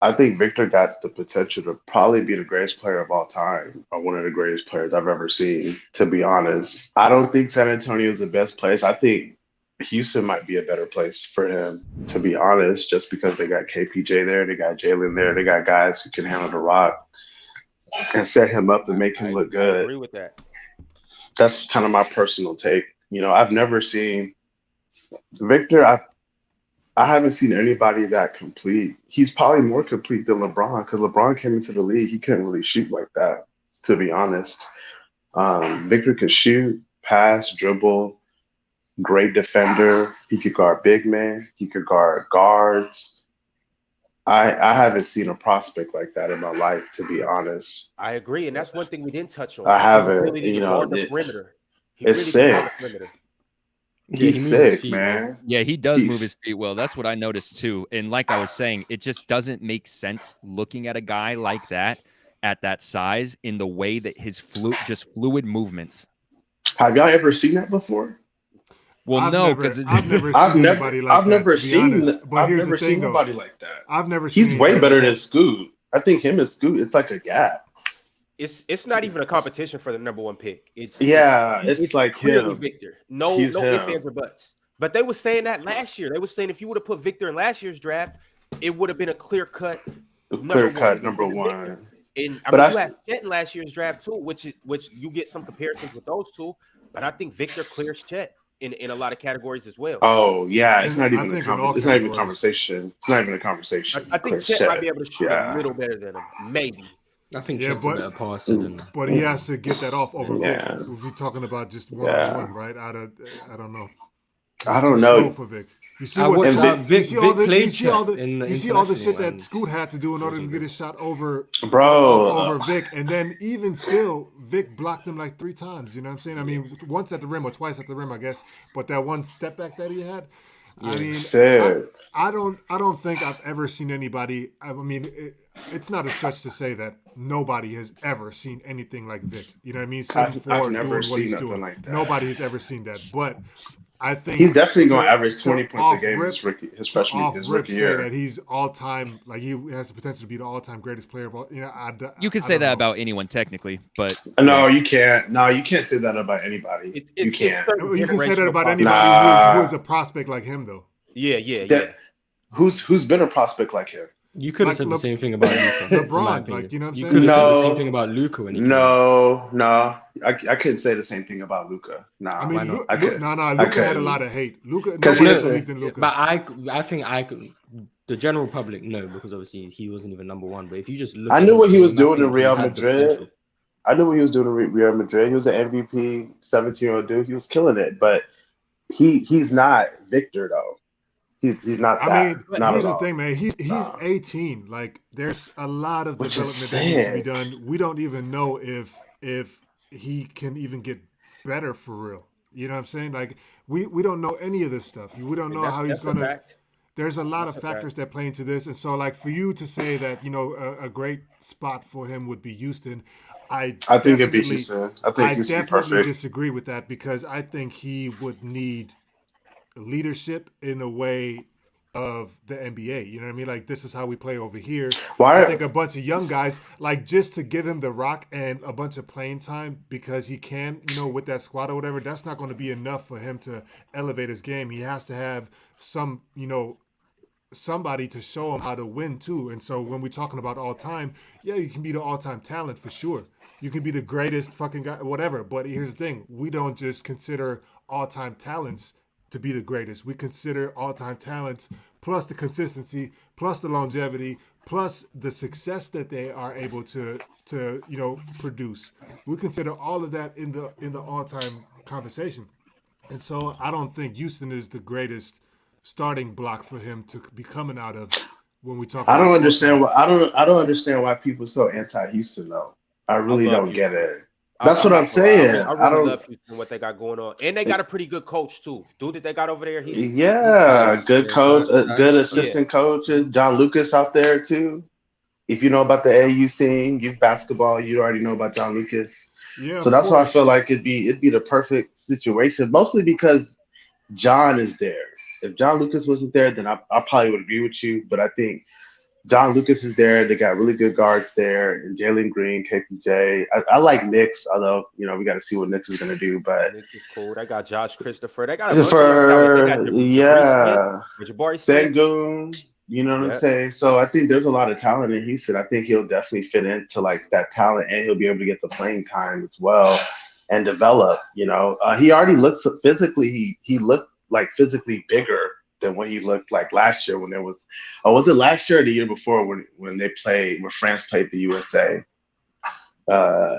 I think Victor got the potential to probably be the greatest player of all time, or one of the greatest players I've ever seen, to be honest. I don't think San Antonio is the best place. I think Houston might be a better place for him, to be honest, just because they got KPJ there, they got Jalen there, they got guys who can handle the rock and set him up and make him look I good. agree with that. That's kind of my personal take. I've never seen Victor. I haven't seen anybody that complete. He's probably more complete than LeBron because LeBron came into the league. He couldn't really shoot like that, to be honest. Victor could shoot, pass, dribble, great defender. He could guard big men. He could guard guards. I haven't seen a prospect like that in my life, to be honest. I agree, and that's one thing we didn't touch I on. His haven't. ability to guard the perimeter. He It's really can sick. guard the perimeter. Yeah, he He's moves his sick, feet well. man. Yeah, he does move He's his feet well. That's what I noticed too. And like I was saying, it just doesn't make sense looking at a guy like that at that size in the way that his fluid movements. Have y'all ever seen that before? Well, I've no, never, because I've never I've seen never, anybody like I've that. never To be seen, honest, but I've here's the never thing, seen though. nobody like that. I've never seen He's way anybody better like than that. Scoot. I think him and Scoot, it's like a gap. It's not even a competition for the number one pick. Yeah, it's like clearly him. Victor. No, He's no ifs, him. ands, or buts. But they were saying that last year. They were saying if you would have put Victor in last year's draft, it would have been a clear cut Clear number one. cut number Victor. one. And I But mean, I, you had Chet in last year's draft too, which you get some comparisons with those two. But I think Victor clears Chet in a lot of categories as well. oh yeah, it's And not I even think in all it's not even a categories. conversation. It's not even a conversation. I think Clear Chet might be shit. able to shoot a Yeah, little better than him, maybe. I think Yeah, Chet's a better passer than. but he has to get that off over Vic. yeah, If you're talking about just one on yeah. one, right? I don't know. I He's too don't slow know, for Vic. You see I what watched And Scoot, Vic- Vic. you see all Vic the played you see all Chet the in the you see all the shit international that and Scoot had to do in order to wasn't get good. his shot over off bro. over Vic, and then even still, Vic blocked him like 3 times. You know what I'm saying? I mean, once at the rim or twice at the rim, I guess. But that one step back that he had, I Yeah. mean, Shit. I don't think I've ever seen anybody. I mean, it's not a stretch to say that nobody has ever seen anything like Vic. You know what I mean? I've 7'4", never doing what seen he's nothing doing. like that. Nobody has ever seen that. But I He's think definitely gonna average to 20 points a off game rip his rookie say that year. he's all time, like he has the potential to be the all time greatest player of all. You know, you could I say don't that know. about anyone technically, but No, yeah. you can't. No, you can't say that about anybody. It's You can't. certain You can say that generational about prospects. anybody who is Nah. a prospect like him, though. Yeah, yeah, yeah. That who's been a prospect like him? You could have Like said the same thing about Luca, in my LeBron, like opinion. you know what I'm You saying? could have said the same thing No, about Luca when he came up. no. I couldn't say the same thing about Luca. I Nah, Why mean, not? I could. no, I Luca had a couldn't. lot of hate. Luca, Because nobody No, believed in Luca. but I think I could. The general public, no, because obviously he wasn't even number one. But if you just look I at knew his what he was game, I doing in think he Real had the Madrid. potential. I knew what he was doing in Real Madrid. He was an MVP, 17-year-old dude. He was killing it. But he's not Victor though. He's not I that. mean, But Not at here's the all. thing, man. He's Nah. 18. Like, there's a lot of Which is development that needs to be sick. done. We don't even know if he can even get better for real. You know what I'm saying? Like, we don't know any of this stuff. We don't know how he's that's a gonna. fact. There's a lot of That's a factors fact. that play into this, and so like for you to say that a great spot for him would be Houston, I I think it'd be definitely Houston. I think I Houston would be definitely perfect. disagree with that because I think he would need leadership in the way of the NBA. You know what I mean? Like this is how we play over here. I Why? think a bunch of young guys, like just to give him the rock and a bunch of playing time because he can, with that squad or whatever, that's not going to be enough for him to elevate his game. He has to have some, somebody to show him how to win too. And so when we're talking about all time, yeah, you can be the all time talent for sure. You can be the greatest fucking guy, whatever. But here's the thing: we don't just consider all time talents to be the greatest. We consider all time talents plus the consistency, plus the longevity, plus the success that they are able to produce. We consider all of that in the all time conversation. And so I don't think Houston is the greatest starting block for him to be coming out of when we talk I don't about all understand time. why I don't understand why people so anti-Houston though. I I really love don't get Houston. it. That's I'm what I'm not gonna lie. saying. I I really don't. love Houston, what they got going on, and they got a pretty good coach too. Dude that they got over there, he's Yeah, solid. good Yeah, coach, good Yeah, assistant coaches. John Lucas out there too. If you know about the AU scene, youth basketball, you already know about John Lucas. Yeah, So of that's why I course. feel like it'd be the perfect situation, mostly because John is there. If John Lucas wasn't there, then I probably would agree with you. But I think John Lucas is there. They got really good guards there, and Jalen Green, KPJ. I like Knicks, although we got to see what Knicks is gonna do. But Nick is cool. They got Josh Christopher. They got a bunch of young talent. They got Jabari Smith Yeah, or Jabari Smith. Sengun, you know what I'm Yeah, saying? So I think there's a lot of talent in Houston. I think he'll definitely fit into like that talent, and he'll be able to get the playing time as well and develop. He already looks physically. He looked like physically bigger than what he looked like last year when there was. Oh, was it last year or the year before when France played the USA? Uh,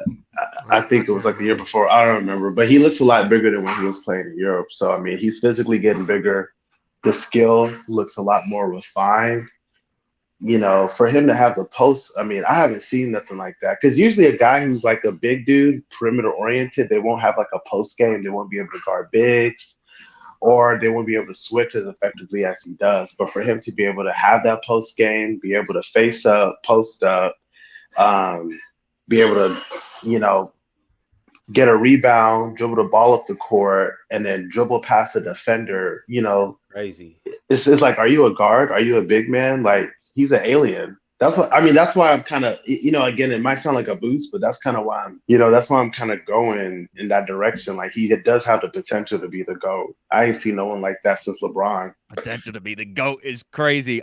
I think it was can't like the year remember. before. I don't remember, but he looks a lot bigger than when he was playing in Europe. So I mean, he's physically getting bigger. The skill looks a lot more refined. For him to have the post, I mean, I haven't seen nothing like that. Because usually a guy who's like a big dude, perimeter oriented, they won't have like a post game. They won't be able to guard bigs, or they won't be able to switch as effectively as he does. But for him to be able to have that post game, be able to face up, post up, um, be able to, you know, get a rebound, dribble the ball up the court, and then dribble past the defender, crazy. it's like, are you a guard? Are you a big man? Like, he's an alien. That's what I mean. That's why I'm kind of, again, it might sound like a boost, but that's kind of why that's why I'm kind of going in that direction. Like, he does have the potential to be the GOAT. I ain't seen no one like that since LeBron. Potential to be the GOAT is crazy.